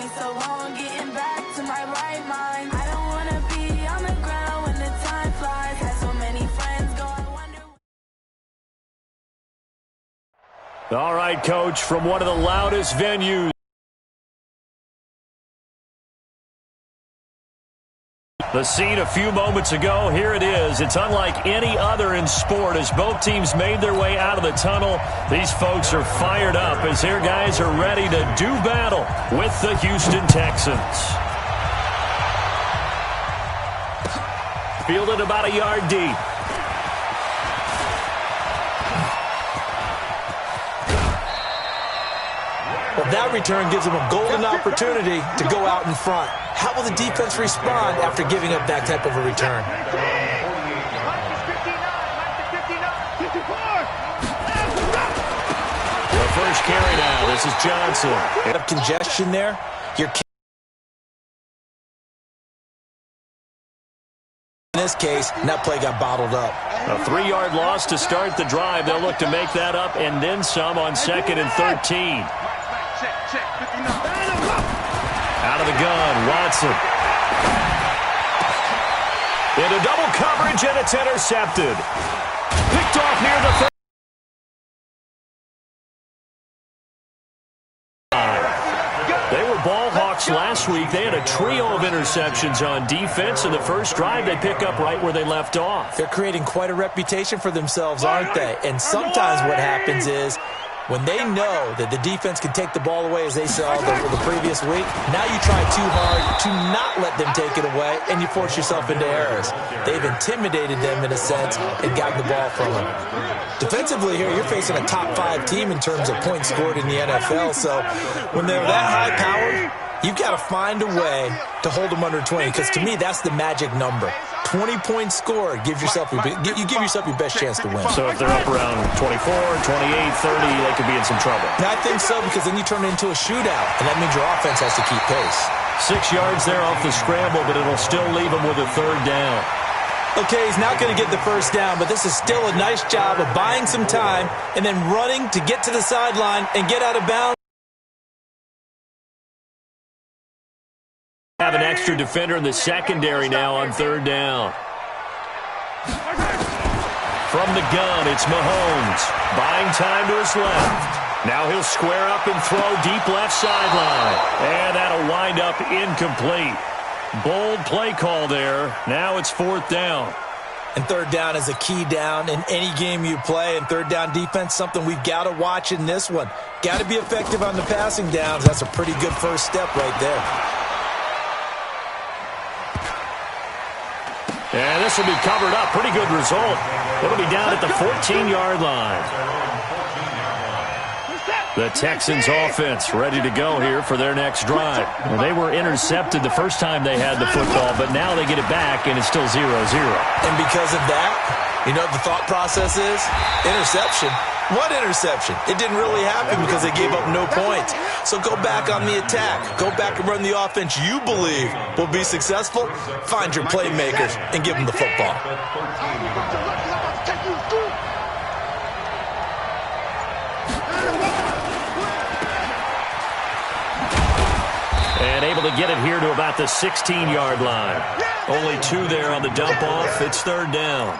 me so long getting back to my right mind. I don't wanna be on the ground when the time flies. Had so many friends go, I wonder. All right, Coach, from one of the loudest venues. The scene a few moments ago, here it is. It's unlike any other in sport as both teams made their way out of the tunnel. These folks are fired up as their guys are ready to do battle with the Houston Texans. Fielded about a yard deep. Well, that return gives them a golden opportunity to go out in front. How will the defense respond after giving up that type of a return? The first carry now. This is Johnson. Bit of congestion there. In this case, that play got bottled up. A 3-yard loss to start the drive. They'll look to make that up and then some on 2nd and 13. Out of the gun, Watson. Into double coverage, and it's intercepted. Picked off near the 30. They were ball hawks last week. They had a trio of interceptions on defense. In the first drive, they pick up right where they left off. They're creating quite a reputation for themselves, aren't they? And sometimes what happens is, when they know that the defense can take the ball away, as they saw the previous week, now you try too hard to not let them take it away, and you force yourself into errors. They've intimidated them in a sense and gotten the ball from them. Defensively here, you're facing a top-5 team in terms of points scored in the NFL, so when they're that high-powered, you've got to find a way to hold them under 20, because to me, that's the magic number. 20 points scored, you give yourself your best chance to win. So if they're up around 24, 28, 30, they could be in some trouble. And I think so, because then you turn it into a shootout, and that means your offense has to keep pace. 6 yards there off the scramble, but it'll still leave him with a 3rd down. Okay, he's not going to get the first down, but this is still a nice job of buying some time and then running to get to the sideline and get out of bounds. Have an extra defender in the secondary now on 3rd down. From the gun, it's Mahomes. Buying time to his left. Now he'll square up and throw deep left sideline. And that'll wind up incomplete. Bold play call there. Now it's 4th down. And 3rd down is a key down in any game you play. And 3rd down defense, something we've got to watch in this one. Got to be effective on the passing downs. That's a pretty good first step right there. And this will be covered up. Pretty good result. It'll be down at the 14-yard line. The Texans offense ready to go here for their next drive. Well, they were intercepted the first time they had the football, but now they get it back, and it's still 0-0. And because of that, you know what the thought process is? Interception. What interception? It didn't really happen because they gave up no points. So go back on the attack. Go back and run the offense you believe will be successful. Find your playmakers and give them the football. And able to get it here to about the 16-yard line. Only 2 there on the dump off. It's 3rd down.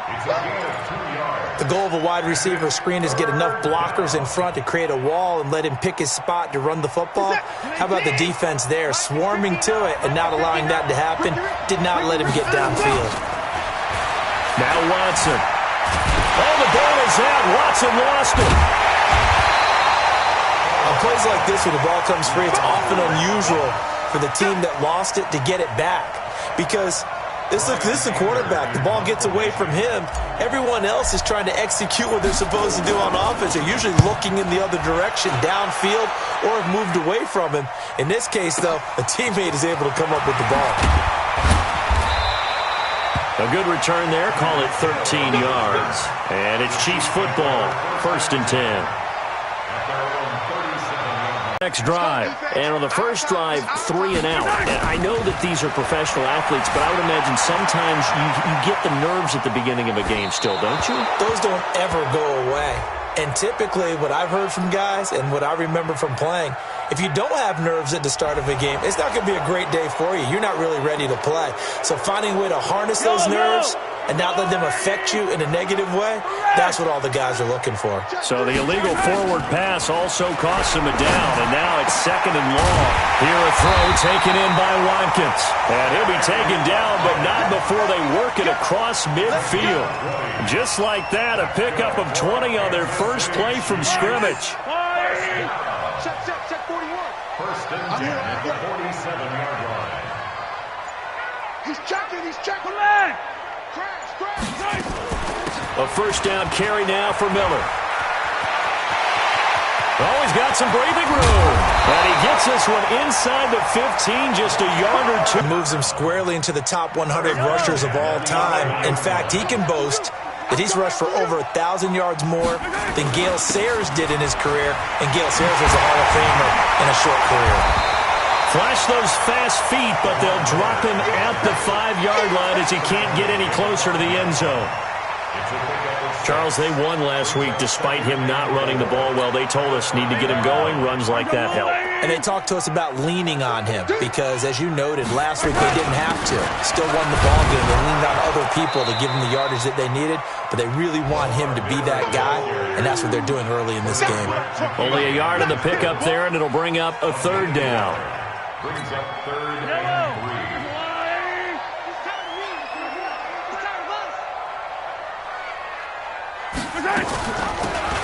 The goal of a wide receiver screen is get enough blockers in front to create a wall and let him pick his spot to run the football. How about the defense there, swarming to it and not allowing that to happen? Did not let him get downfield. Now Watson. Oh, the ball is out. Watson lost it. On plays like this, when the ball comes free, it's often unusual for the team that lost it to get it back, because this is a quarterback. The ball gets away from him. Everyone else is trying to execute what they're supposed to do on offense. They're usually looking in the other direction, downfield, or have moved away from him. In this case, though, a teammate is able to come up with the ball. A good return there. Call it 13 yards. And it's Chiefs football. 1st and 10. Next drive. And on the first drive, 3 and out. And I know that these are professional athletes, but I would imagine sometimes you get the nerves at the beginning of a game still, don't you? Those don't ever go away. And typically what I've heard from guys and what I remember from playing, if you don't have nerves at the start of a game, it's not going to be a great day for you. You're not really ready to play. So finding a way to harness those nerves and not let them affect you in a negative way, that's what all the guys are looking for. So the illegal forward pass also costs him a down, and now it's 2nd and long. Here a throw taken in by Watkins. And he'll be taken down, but not before they work it across midfield. Just like that, a pickup of 20 on their first play from scrimmage. Check 41. First and 10 at the 47-yard line. He's checking. A first down carry now for Miller. Oh, he's got some breathing room. And he gets this one inside the 15, just a yard or two. Moves him squarely into the top 100 rushers of all time. In fact, he can boast that he's rushed for over 1,000 yards more than Gale Sayers did in his career. And Gale Sayers was a Hall of Famer in a short career. Flash those fast feet, but they'll drop him at the 5-yard line as he can't get any closer to the end zone. Charles, they won last week despite him not running the ball well. They told us need to get him going. Runs like that help. And they talked to us about leaning on him because, as you noted, last week they didn't have to. Still won the ball game. They leaned on other people to give them the yardage that they needed, but they really want him to be that guy, and that's what they're doing early in this game. Only a yard in the pickup there, and it'll bring up a 3rd down. Brings up 3rd and 3.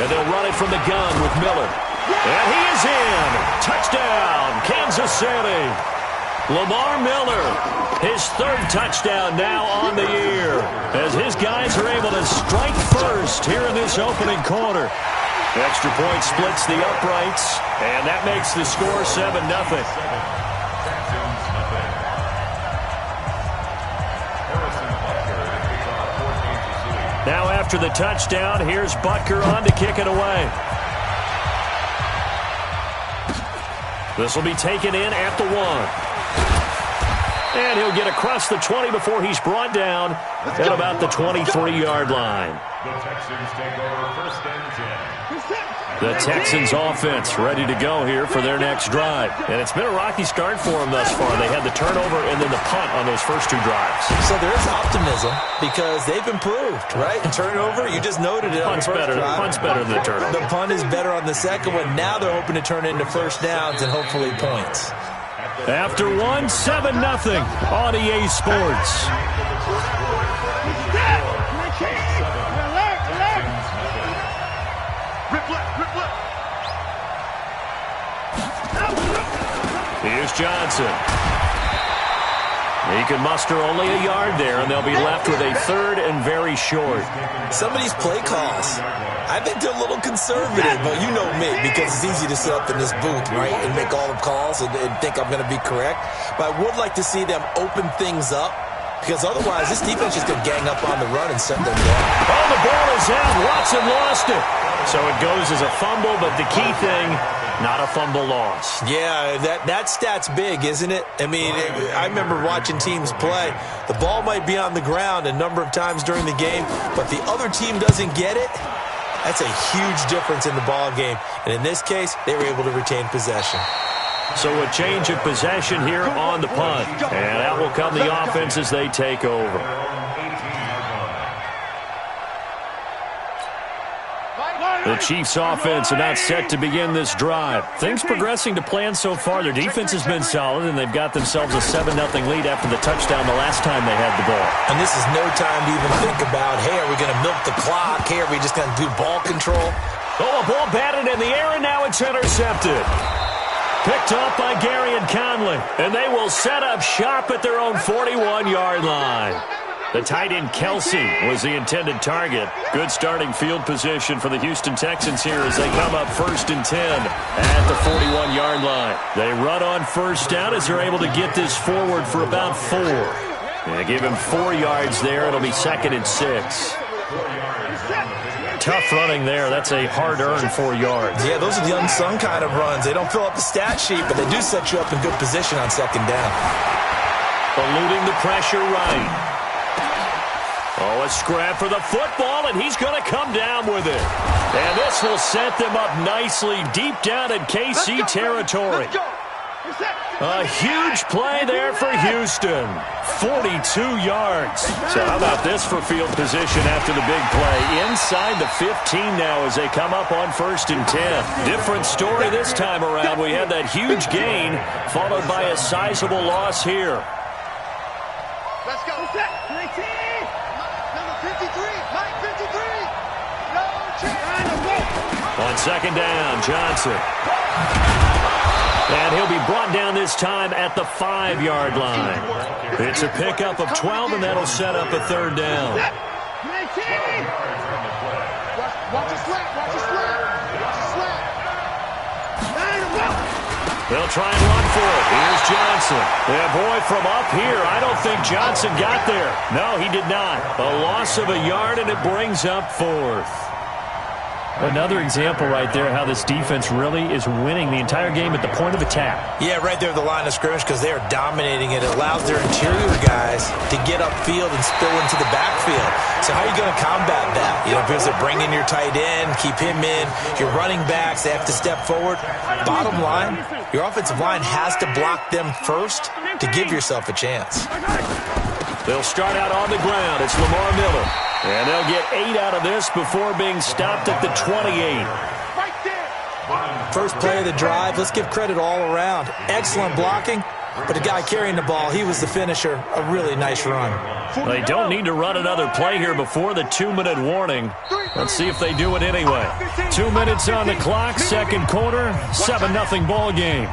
And they'll run it from the gun with Miller. And he is in. Touchdown, Kansas City. Lamar Miller, his 3rd touchdown now on the year, as his guys are able to strike first here in this opening quarter. Extra point splits the uprights, and that makes the score 7-0. Now after the touchdown, here's Butker on to kick it away. This will be taken in at the 1. And he'll get across the 20 before he's brought down at about the 23-yard line. The Texans take over 1st and 10. The Texans offense ready to go here for their next drive. And it's been a rocky start for them thus far. They had the turnover and then the punt on those first 2 drives. So there is optimism because they've improved, right? Turnover, you just noted it on the first drive. Punt's better than the turnover. The punt is better on the second one. Now they're hoping to turn it into first downs and hopefully points. After 1, 7-0 on EA Sports. Here's Johnson. He can muster only a yard there, and they'll be left with a 3rd and very short. Some of these play calls, I think they're a little conservative, but you know me, because it's easy to sit up in this booth, right, and make all the calls and think I'm going to be correct. But I would like to see them open things up, because otherwise this defense is going to gang up on the run and set them down. Oh, the ball is out. Watson lost it. So it goes as a fumble, but the key thing, not a fumble loss. Yeah, that stat's big, isn't it? I mean, I remember watching teams play. The ball might be on the ground a number of times during the game, but the other team doesn't get it. That's a huge difference in the ball game. And in this case, they were able to retain possession. So a change of possession here on the punt. And out will come the offense as they take over. The Chiefs' offense are not set to begin this drive. Things progressing to plan so far. Their defense has been solid, and they've got themselves a 7-0 lead after the touchdown the last time they had the ball. And this is no time to even think about, hey, are we going to milk the clock? Hey, are we just going to do ball control? Oh, a ball batted in the air, and now it's intercepted. Picked off by Gary and Conley, and they will set up shop at their own 41-yard line. The tight end Kelsey was the intended target. Good starting field position for the Houston Texans here as they come up 1st and 10 at the 41-yard line. They run on first down as they're able to get this forward for about 4. They give him 4 yards there. It'll be 2nd and 6. Tough running there. That's a hard-earned 4 yards. Yeah, those are the unsung kind of runs. They don't fill up the stat sheet, but they do set you up in good position on 2nd down. Eluding the pressure right. Oh, Now a scrap for the football, and he's going to come down with it. And this will set them up nicely deep down in KC territory. A huge play there for Houston. 42 yards. So how about this for field position after the big play? Inside the 15 now as they come up on 1st and 10. Different story this time around. We had that huge gain followed by a sizable loss here. Let's go. Number 53. Mike 53. No chance. On 2nd down, Johnson. And he'll be brought down this time at the 5-yard line. It's a pickup of 12, and that'll set up a 3rd down. Watch the slap. Watch the slap. Watch the slap. They'll try and run for it. Here's Johnson. Yeah, boy, from up here, I don't think Johnson got there. No, he did not. A loss of a yard, and it brings up 4th. Another example right there how this defense really is winning the entire game at the point of attack. Yeah, right there at the line of scrimmage because they are dominating it. It allows their interior guys to get upfield and spill into the backfield. So how are you going to combat that? You know, because they bring in your tight end, keep him in. Your running backs, they have to step forward. Bottom line, your offensive line has to block them first to give yourself a chance. They'll start out on the ground. It's Lamar Miller. And they'll get 8 out of this before being stopped at the 28. First play of the drive, let's give credit all around. Excellent blocking, but the guy carrying the ball, he was the finisher. A really nice run. They don't need to run another play here before the 2-minute warning. Let's see if they do it anyway. 2 minutes on the clock, 2nd quarter, 7-0 ball game.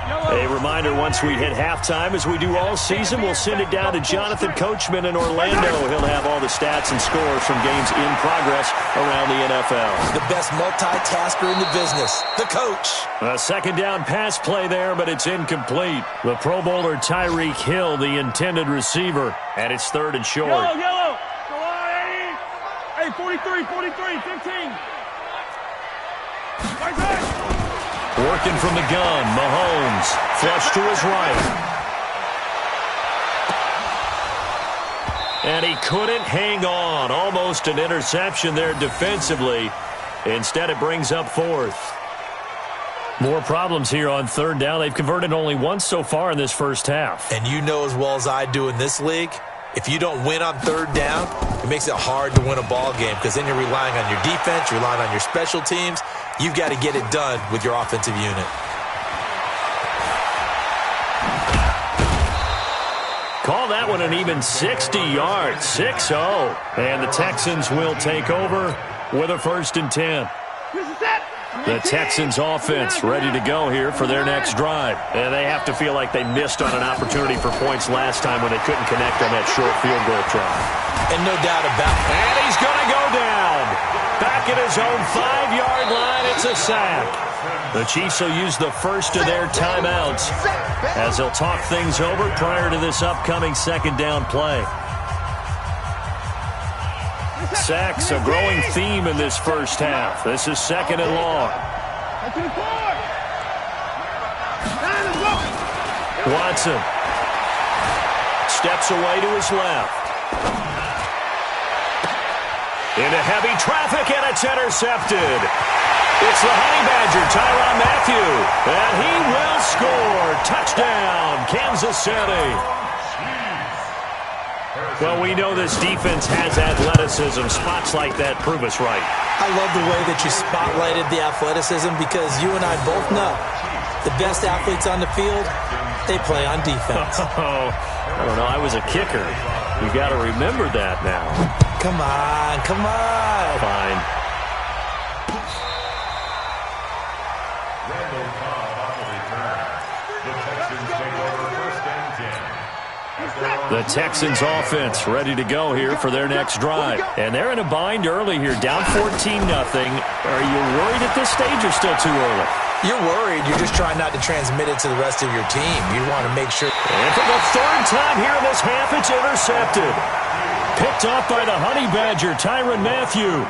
A reminder, once we hit halftime, as we do all season, we'll send it down to Jonathan Coachman in Orlando. He'll have all the stats and scores from games in progress around the NFL. The best multitasker in the business, the coach. A 2nd down pass play there, but it's incomplete. The Pro Bowler Tyreek Hill, the intended receiver, and it's 3rd and short. Yellow. Go on, 80. Hey, 43, 15. Right. Working from the gun, Mahomes, flush to his right. And he couldn't hang on. Almost an interception there defensively. Instead, it brings up 4th. More problems here on 3rd down. They've converted only once so far in this first half. And you know as well as I do in this league, if you don't win on 3rd down, it makes it hard to win a ball game because then you're relying on your defense, you're relying on your special teams. You've got to get it done with your offensive unit. Call that one an even 60 yards, 6-0. And the Texans will take over with a 1st and 10. The Texans offense ready to go here for their next drive. And they have to feel like they missed on an opportunity for points last time when they couldn't connect on that short field goal try. And no doubt about it. And he's going to go down. Back at his own 5-yard line, it's a sack. The Chiefs will use the first of their timeouts as they'll talk things over prior to this upcoming 2nd down play. Sacks, a growing theme in this first half. This is 2nd and long. Watson steps away to his left. Into heavy traffic, and it's intercepted. It's the Honey Badger, Tyrann Mathieu, and he will score. Touchdown, Kansas City. Well, we know this defense has athleticism. Spots like that prove us right. I love the way that you spotlighted the athleticism because you and I both know the best athletes on the field, they play on defense. Oh, I don't know. I was a kicker. You got to remember that now. Come on. Fine. The Texans offense ready to go here for their next drive. And they're in a bind early here, down 14-0. Are you worried at this stage or still too early? You're worried. You're just trying not to transmit it to the rest of your team. You want to make sure. And for the 3rd time here in this half, it's intercepted. Picked off by the Honey Badger, Tyrann Mathieu.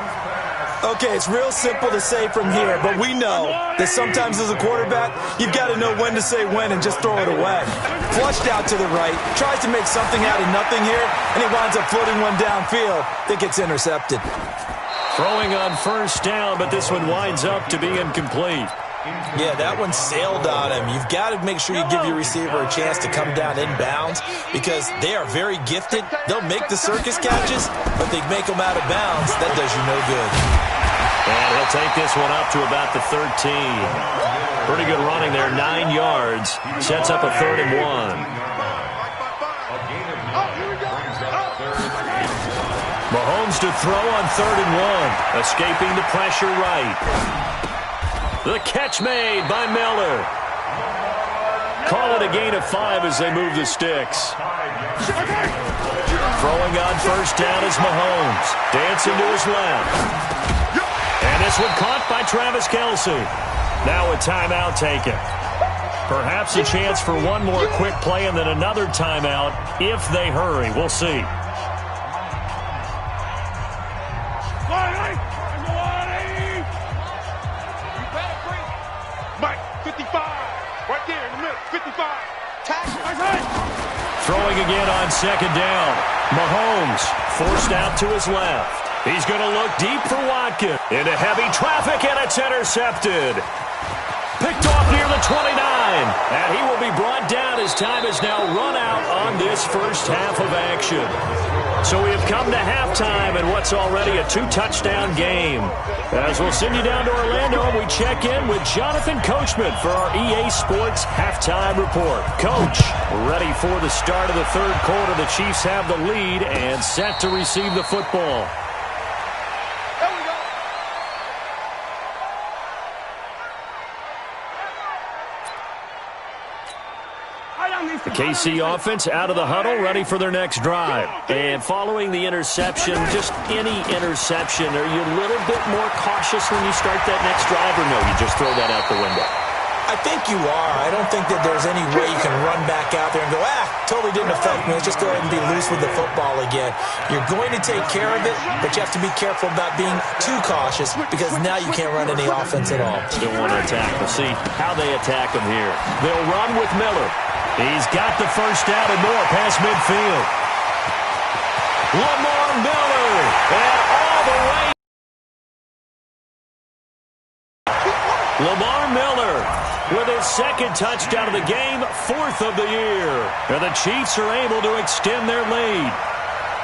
Okay, it's real simple to say from here, but we know that sometimes as a quarterback, you've got to know when to say when and just throw it away. Flushed out to the right, tries to make something out of nothing here, and he winds up floating one downfield that gets intercepted. Throwing on first down, but this one winds up to be incomplete. Yeah, that one sailed on him. You've got to make sure you give your receiver a chance to come down inbounds because they are very gifted. They'll make the circus catches, but they make them out of bounds. That does you no good. And he'll take this one up to about the 13. Pretty good running there, 9 yards. Sets up a 3rd and 1. Mahomes to throw on 3rd and 1. Escaping the pressure right. The catch made by Miller. Call it a gain of 5 as they move the sticks. Throwing on first down is Mahomes. Dancing to his left. And this one caught by Travis Kelce. Now a timeout taken. Perhaps a chance for one more quick play and then another timeout if they hurry. We'll see. Mike, 55. Right there in the middle. 55. Throwing again on second down. Mahomes forced out to his left. He's going to look deep for Watkins. Into heavy traffic, and it's intercepted. Picked off near the 29. And he will be brought down as time is now run out on this first half of action. So we have come to halftime in what's already a 2-touchdown game. As we'll send you down to Orlando, and we check in with Jonathan Coachman for our EA Sports Halftime Report. Coach, ready for the start of the third quarter. The Chiefs have the lead and set to receive the football. The KC offense out of the huddle, ready for their next drive. And following the interception, just any interception, are you a little bit more cautious when you start that next drive, or no, you just throw that out the window? I think you are. I don't think that there's any way you can run back out there and go, totally didn't affect me. Let's just go ahead and be loose with the football again. You're going to take care of it, but you have to be careful about being too cautious because now you can't run any offense at all. Still want to attack. We'll see how they attack them here. They'll run with Miller. He's got the first down and more past midfield. Lamar Miller, and all the way. Lamar Miller with his second touchdown of the game, 4th of the year. And the Chiefs are able to extend their lead.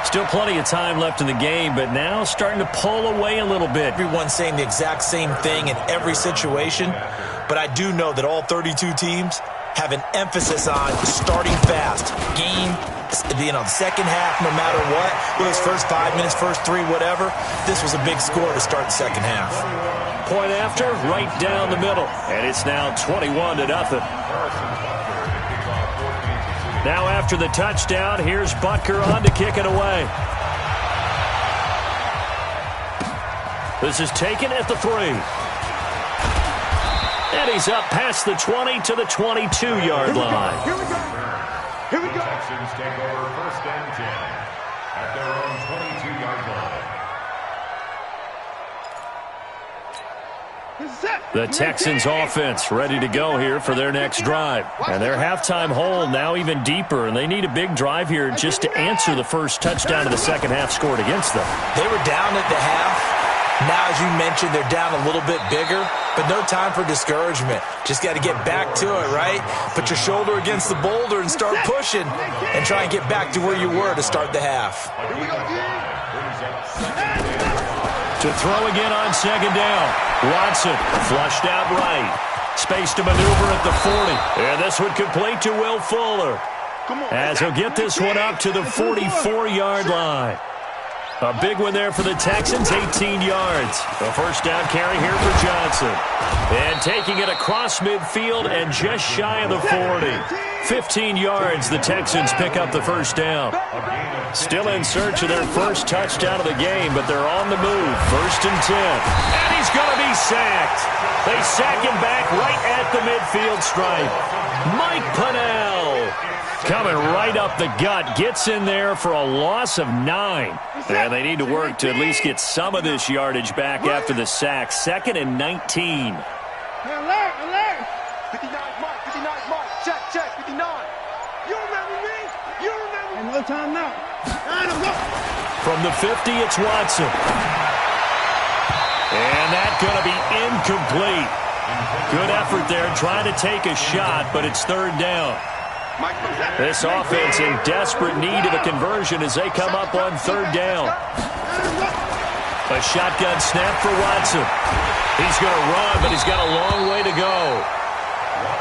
Still plenty of time left in the game, but now starting to pull away a little bit. Everyone's saying the exact same thing in every situation, but I do know that all 32 teams have an emphasis on starting fast. Game, the second half, no matter what, whether it's first 5 minutes, first 3, whatever, this was a big score to start the second half. Point after, right down the middle. And it's now 21-0. Now after the touchdown, here's Butker on to kick it away. This is taken at the 3. And he's up past the 20 to the 22-yard line. Here we go. Here we go. The Texans take over 1st and 10 at their own 22-yard line. The Texans offense ready to go here for their next drive. And their halftime hole now even deeper, and they need a big drive here just to answer the first touchdown of the second half scored against them. They were down at the half. Now, as you mentioned, they're down a little bit bigger, but no time for discouragement. Just got to get back to it, right? Put your shoulder against the boulder and start pushing and try and get back to where you were to start the half. To throw again on second down. Watson flushed out right. Space to maneuver at the 40. And this one complete to Will Fuller, as he'll get this one up to the 44-yard line. A big one there for the Texans, 18 yards. A first down carry here for Johnson. And taking it across midfield and just shy of the 40. 15 yards, the Texans pick up the first down. Still in search of their first touchdown of the game, but they're on the move. 1st and 10. And he's going to be sacked. They sack him back right at the midfield stripe. Mike Pennell Coming right up the gut, gets in there for a loss of 9. And they need to work to at least get some of this yardage back after the sack. 2nd and 19. Alert, alert. 59 mark, 59 mark. Check, 59. You remember me? You remember me? No time now. From the 50, it's Watson. And that's going to be incomplete. Good effort there, trying to take a shot, but it's 3rd down. This offense in desperate need of a conversion as they come up on 3rd down. A shotgun snap for Watson. He's going to run, but he's got a long way to go.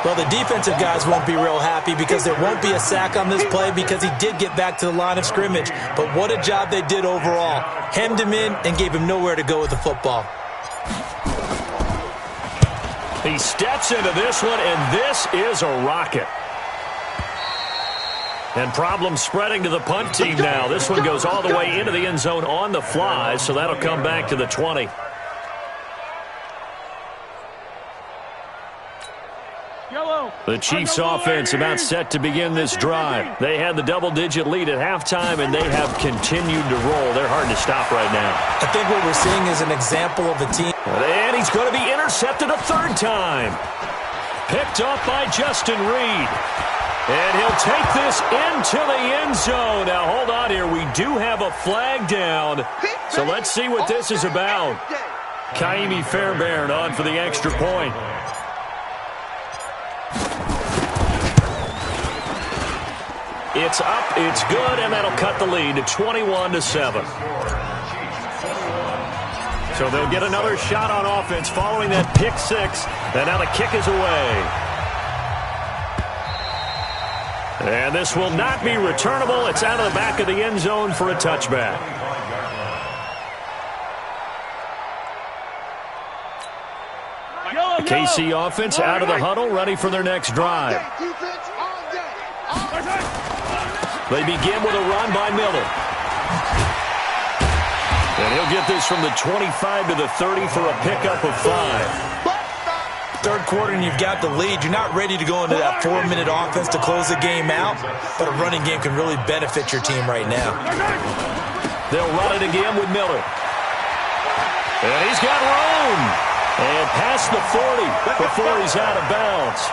Well, the defensive guys won't be real happy because there won't be a sack on this play because he did get back to the line of scrimmage. But what a job they did overall. Hemmed him in and gave him nowhere to go with the football. He steps into this one, and this is a rocket. And problems spreading to the punt team now. This one goes all the way into the end zone on the fly, so that'll come back to the 20. The Chiefs offense about set to begin this drive. They had the double-digit lead at halftime, and they have continued to roll. They're hard to stop right now. I think what we're seeing is an example of a team. And he's going to be intercepted a 3rd time. Picked off by Justin Reed. And he'll take this into the end zone. Now, hold on here. We do have a flag down. So let's see what this is about. Kaimi Fairbairn on for the extra point. It's up, it's good, and that'll cut the lead to 21-7. So they'll get another shot on offense following that pick 6. And now the kick is away. And this will not be returnable. It's out of the back of the end zone for a touchback. The KC offense out of the huddle, ready for their next drive. They begin with a run by Miller. And he'll get this from the 25 to the 30 for a pickup of 5. 3rd quarter and you've got the lead. You're not ready to go into that 4-minute offense to close the game out, but a running game can really benefit your team right now. They'll run it again with Miller. And he's got room. And past the 40 before he's out of bounds.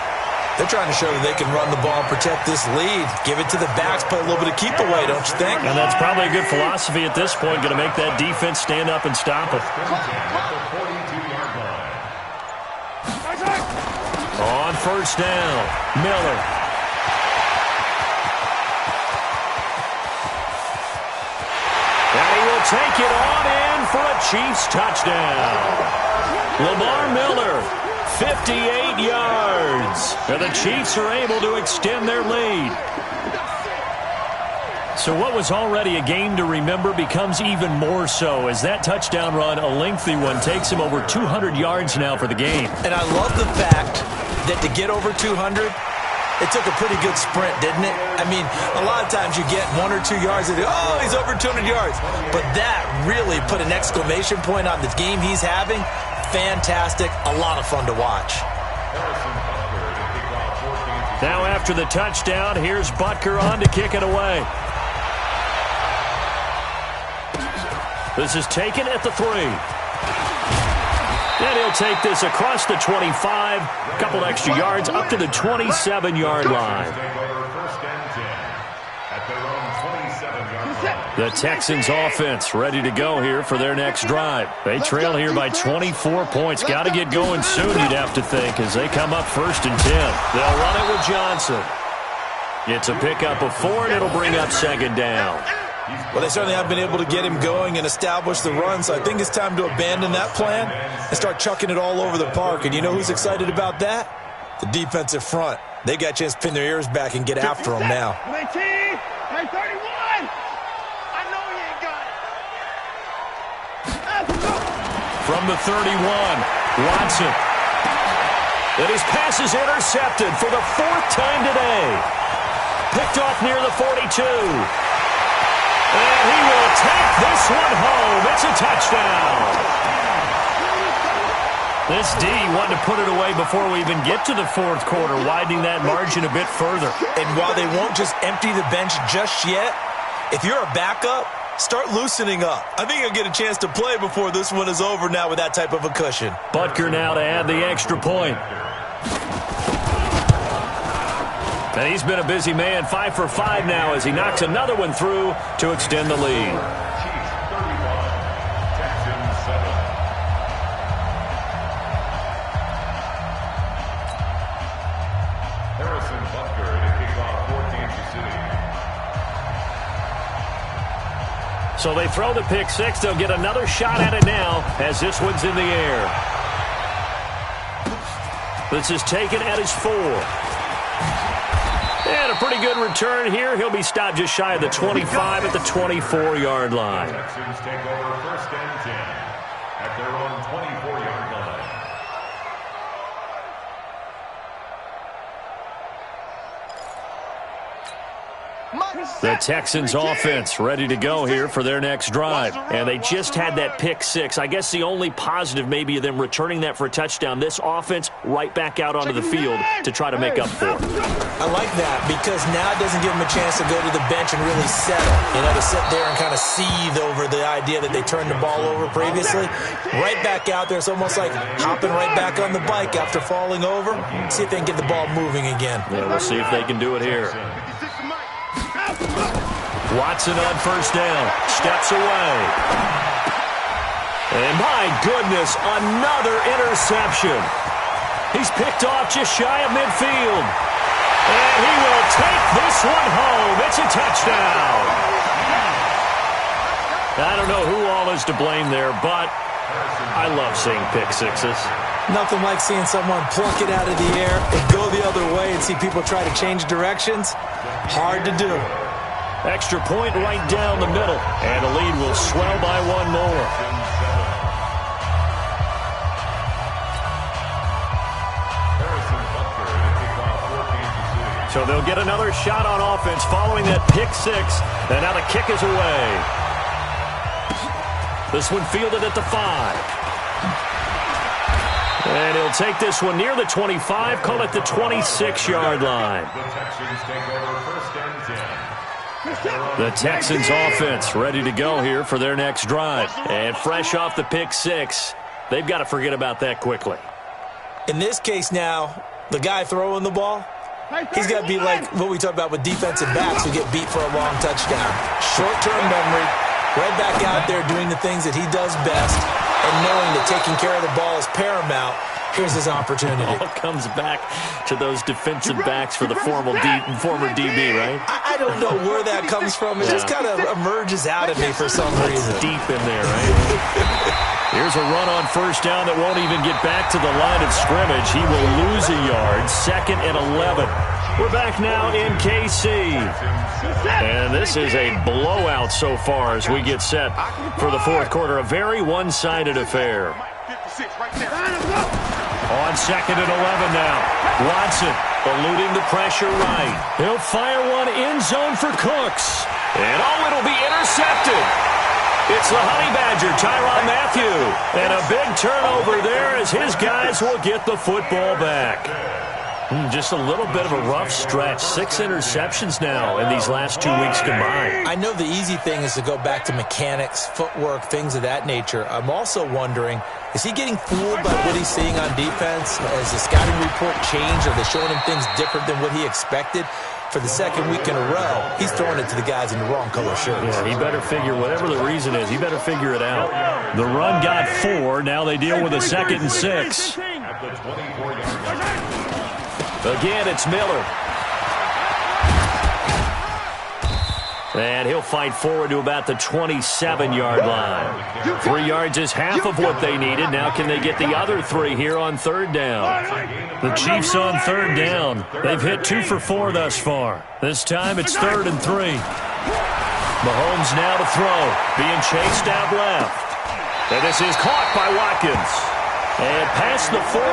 They're trying to show that they can run the ball and protect this lead. Give it to the backs, play a little bit of keep away, don't you think? And that's probably a good philosophy at this point, going to make that defense stand up and stop it. On 1st down, Miller. And he will take it on in for a Chiefs touchdown. Lamar Miller, 58 yards. And the Chiefs are able to extend their lead. So what was already a game to remember becomes even more so as that touchdown run, a lengthy one, takes him over 200 yards now for the game. And I love the fact that to get over 200, it took a pretty good sprint, didn't it? I mean, a lot of times you get 1 or 2 yards and oh, he's over 200 yards. But that really put an exclamation point on the game he's having. Fantastic. A lot of fun to watch. Now after the touchdown, here's Butker on to kick it away. This is taken at the 3. And he'll take this across the 25. A couple extra yards up to the 27-yard line. The Texans offense ready to go here for their next drive. They trail here by 24 points. Got to get going soon, you'd have to think, as they come up 1st and 10. They'll run it with Johnson. It's a pickup of 4, and it'll bring up 2nd down. Well, they certainly have been able to get him going and establish the run, so I think it's time to abandon that plan and start chucking it all over the park. And you know who's excited about that? The defensive front. They got a chance to pin their ears back and get after him now. 19, 31. From the 31, Watson. And his pass is intercepted for the 4th time today. Picked off near the 42. And he will take this one home. It's a touchdown. This D wanted to put it away before we even get to the fourth quarter, widening that margin a bit further. And while they won't just empty the bench just yet, if you're a backup, start loosening up. I think you'll get a chance to play before this one is over now with that type of a cushion. Butker now to add the extra point. And he's been a busy man, 5 for 5 now as he knocks another one through to extend the lead. So they throw the pick six. They'll get another shot at it now as this one's in the air. This is taken at his 4. And a pretty good return here. He'll be stopped just shy of the 25 at the 24-yard line. Texans take over 1st and 10 at their own 24-yard line. The Texans offense ready to go here for their next drive. And they just had that pick six. I guess the only positive maybe of them returning that for a touchdown. This offense right back out onto the field to try to make up for it. I like that because now it doesn't give them a chance to go to the bench and really settle. You know, to sit there and kind of seethe over the idea that they turned the ball over previously. Right back out there. It's almost like hopping right back on the bike after falling over. See if they can get the ball moving again. Yeah, we'll see if they can do it here. Watson on 1st down. Steps away. And my goodness, another interception. He's picked off just shy of midfield. And he will take this one home. It's a touchdown. I don't know who all is to blame there, but I love seeing pick sixes. Nothing like seeing someone pluck it out of the air and go the other way and see people try to change directions. Hard to do. Extra point right down the middle. And the lead will swell by one more. So they'll get another shot on offense following that pick six. And now the kick is away. This one fielded at the 5. And he'll take this one near the 25, call it the 26-yard line. The Texans take over 1st and 10. The Texans offense ready to go here for their next drive. And fresh off the pick six, they've got to forget about that quickly. In this case now, the guy throwing the ball, he's got to be like what we talk about with defensive backs who get beat for a long touchdown. Short-term memory, right back out there doing the things that he does best, and knowing that taking care of the ball is paramount. Here's his opportunity. All comes back to those defensive backs for the former DB, right? I don't know where that comes from. It just kind of emerges out of me for some reason. Deep in there, right? Here's a run on 1st down that won't even get back to the line of scrimmage. He will lose a yard. 2nd and 11. We're back now in KC. And this is a blowout so far as we get set for the fourth quarter. A very one-sided affair. On 2nd and 11 now. Watson eluding the pressure right. He'll fire one end zone for Cooks. And it'll be intercepted. It's the Honey Badger, Tyrann Mathieu. And a big turnover there as his guys will get the football back. Just a little bit of a rough stretch. 6 interceptions now in these last 2 weeks combined. I know the easy thing is to go back to mechanics, footwork, things of that nature. I'm also wondering, is he getting fooled by what he's seeing on defense? Has the scouting report changed? Are they showing him things different than what he expected? For the 2nd week in a row, he's throwing it to the guys in the wrong color shirts. Yeah, he better figure, whatever the reason is, he better figure it out. The run got 4. Now they deal with a 2nd and 6. At the 24-yard line. Again, it's Miller. And he'll fight forward to about the 27-yard line. 3 yards is half of what they needed. Now can they get the other 3 here on 3rd down? The Chiefs on 3rd down. They've hit 2 for 4 thus far. This time it's 3rd and 3. Mahomes now to throw. Being chased out left. And this is caught by Watkins. And past the 40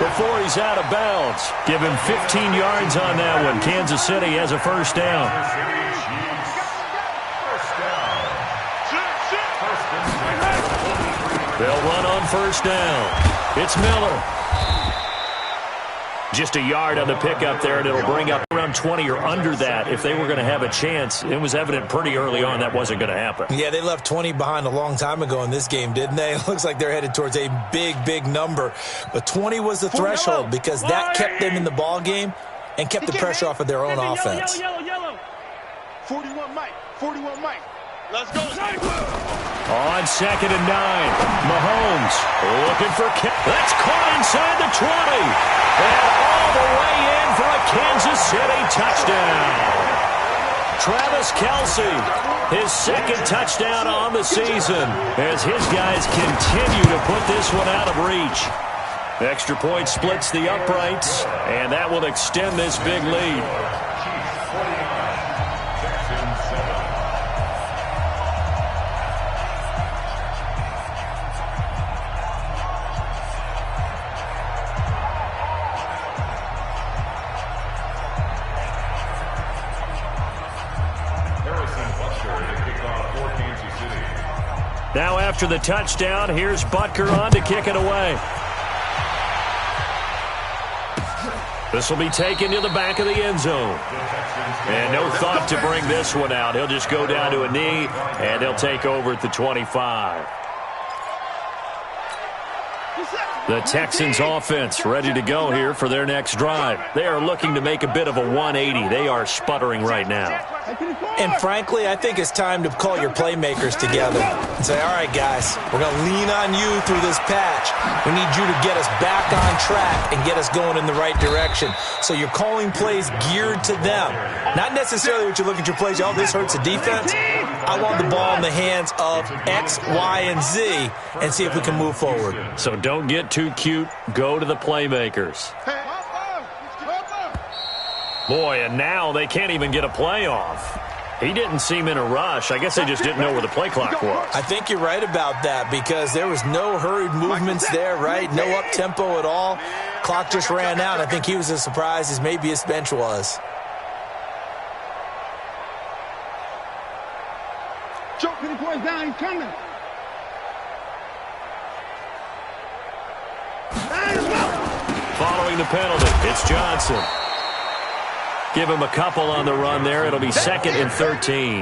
before he's out of bounds. Give him 15 yards on that one. Kansas City has a 1st down. They'll run on first down. It's Miller. Just a yard on the pickup there, and it'll bring up around 20 or under that. If they were going to have a chance, it was evident pretty early on that wasn't going to happen. Yeah, they left 20 behind a long time ago in this game, didn't they? It looks like they're headed towards a big, big number. But 20 was the threshold because that kept them in the ball game and kept the pressure off of their own offense. Yellow. 41 Mike. 41 Mike. Let's go. On 2nd and 9, Mahomes looking for that's caught inside the 20. And all the way in for a Kansas City touchdown. Travis Kelce, his second touchdown on the season as his guys continue to put this one out of reach. Extra point splits the uprights, and that will extend this big lead. Now after the touchdown, here's Butker on to kick it away. This will be taken to the back of the end zone. And no thought to bring this one out. He'll just go down to a knee, and they'll take over at the 25. The Texans offense ready to go here for their next drive. They are looking to make a bit of a 180. They are sputtering right now. And frankly, I think it's time to call your playmakers together and say, all right, guys, we're going to lean on you through this patch. We need you to get us back on track and get us going in the right direction. So you're calling plays geared to them. Not necessarily what you look at your plays, oh, this hurts the defense. I want the ball in the hands of X, Y, and Z and see if we can move forward. So don't get too cute. Go to the playmakers. Boy, and now they can't even get a play off. He didn't seem in a rush. I guess they just didn't know where the play clock was. I think you're right about that because there was no hurried movements there, right? No up-tempo at all. Clock just ran out. I think he was as surprised as maybe his bench was. Choke the boys down. He's coming. Following the penalty, it's Johnson. Give him a couple on the run there. It'll be 2nd and 13.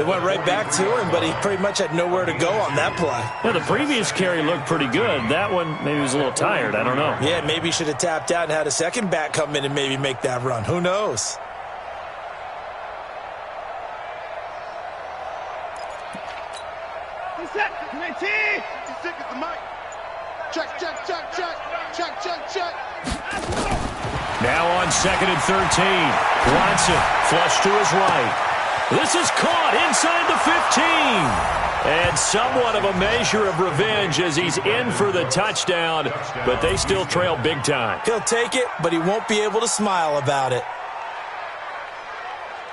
It went right back to him, but he pretty much had nowhere to go on that play. Well, the previous carry looked pretty good. That one, maybe he was a little tired. I don't know. Yeah, maybe he should have tapped out and had a second back come in and maybe make that run. Who knows? Now on 2nd and 13. Watson flush to his right. This is caught inside the 15. And somewhat of a measure of revenge as he's in for the touchdown, but they still trail big time. He'll take it, but he won't be able to smile about it.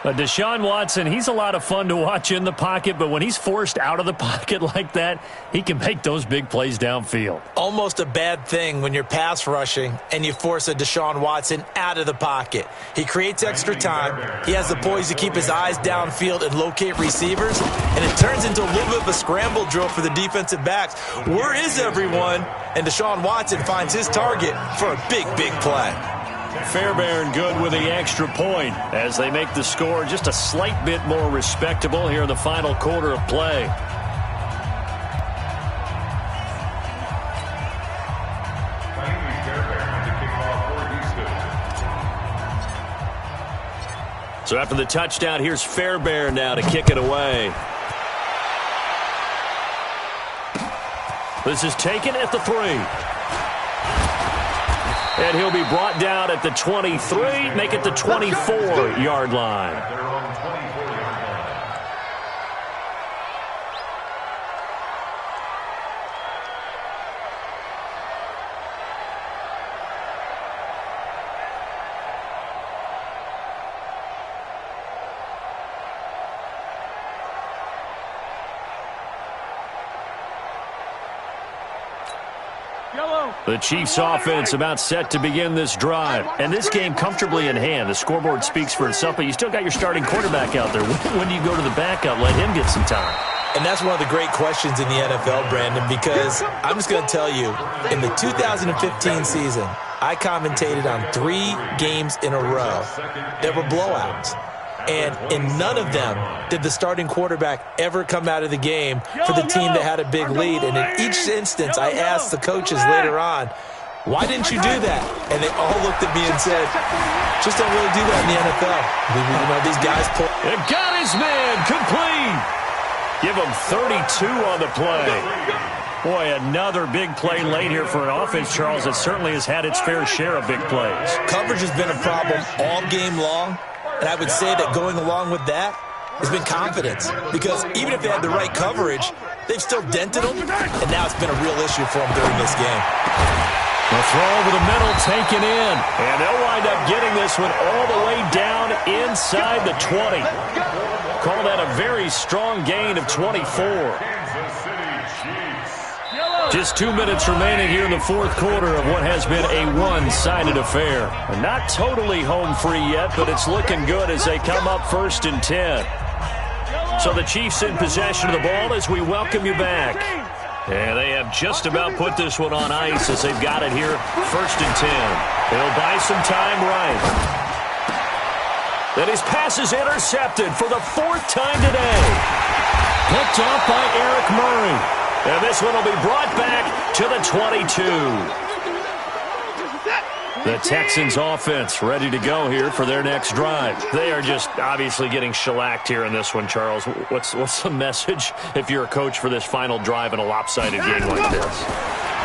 Deshaun Watson, he's a lot of fun to watch in the pocket, but when he's forced out of the pocket like that, he can make those big plays downfield. Almost a bad thing when you're pass rushing and you force a Deshaun Watson out of the pocket. He creates extra time. He has the poise to keep his eyes downfield and locate receivers, and it turns into a little bit of a scramble drill for the defensive backs. Where is everyone? And Deshaun Watson finds his target for a big, big play. Fairbairn good with the extra point as they make the score just a slight bit more respectable here in the final quarter of play. So after the touchdown, here's Fairbairn now to kick it away. This is taken at the 3. And he'll be brought down at the 23, make it the 24-yard line. The Chiefs offense about set to begin this drive. And this game comfortably in hand. The scoreboard speaks for itself, but you still got your starting quarterback out there. When do you go to the backup? Let him get some time. And that's one of the great questions in the NFL, Brandon, because I'm just going to tell you, in the 2015 season, I commentated on 3 games in a row that were blowouts. And in none of them did the starting quarterback ever come out of the game for the team that had a big lead. And in each instance, I asked the coaches later on, why didn't you do that? And they all looked at me and said, just don't really do that in the NFL. You know, these guys pull. It got his man complete. Give him 32 on the play. Boy, another big play late here for an offense, Charles, that certainly has had its fair share of big plays. Coverage has been a problem all game long, and I would say that going along with that has been confidence, because even if they had the right coverage, they've still dented them, and now it's been a real issue for them during this game. The throw over the middle taken in, and they'll wind up getting this one all the way down inside the 20. Call that a very strong gain of 24. Just 2 minutes remaining here in the fourth quarter of what has been a one-sided affair. Not totally home free yet, but it's looking good as they come up 1st and 10. So the Chiefs in possession of the ball as we welcome you back. And they have just about put this one on ice as they've got it here 1st and 10. They'll buy some time right. Then his pass is intercepted for the 4th time today. Picked off by Eric Murray. And this one will be brought back to the 22. The Texans offense ready to go here for their next drive. They are just obviously getting shellacked here in this one, Charles. What's the message if you're a coach for this final drive in a lopsided game like this?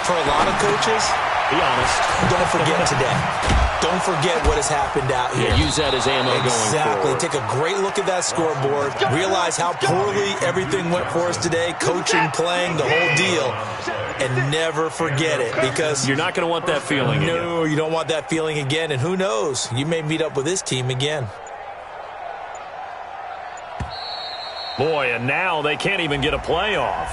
For a lot of coaches, be honest, don't forget today. Don't forget what has happened out here. Yeah, use that as ammo going forward. Exactly. Take a great look at that scoreboard. Realize how poorly everything went for us today. Coaching, playing, the whole deal. And never forget it, because you're not going to want that feeling again. No, you don't want that feeling again. And who knows? You may meet up with this team again. Boy, and now they can't even get a playoff.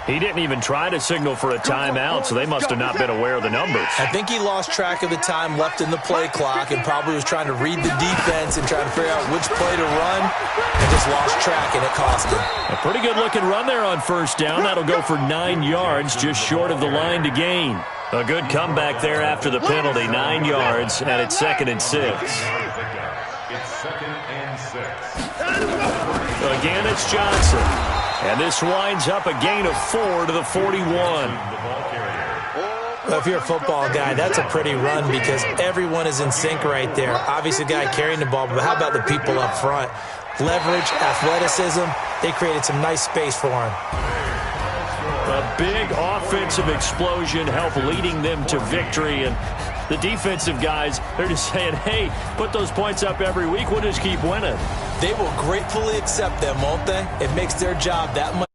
He didn't even try to signal for a timeout, so they must have not been aware of the numbers. I think he lost track of the time left in the play clock and probably was trying to read the defense and trying to figure out which play to run, and just lost track, and it cost him. A pretty good-looking run there on 1st down. That'll go for 9 yards, just short of the line to gain. A good comeback there after the penalty, 9 yards, and it's 2nd and 6. It's 2nd and 6. Again, it's Johnson. And this winds up a gain of 4 to the 41. Well, if you're a football guy, that's a pretty run because everyone is in sync right there. Obviously, the guy carrying the ball, but how about the people up front? Leverage, athleticism, they created some nice space for him. A big offensive explosion helped leading them to victory, and the defensive guys, they're just saying, hey, put those points up every week, we'll just keep winning. They will gratefully accept them, won't they? It makes their job that much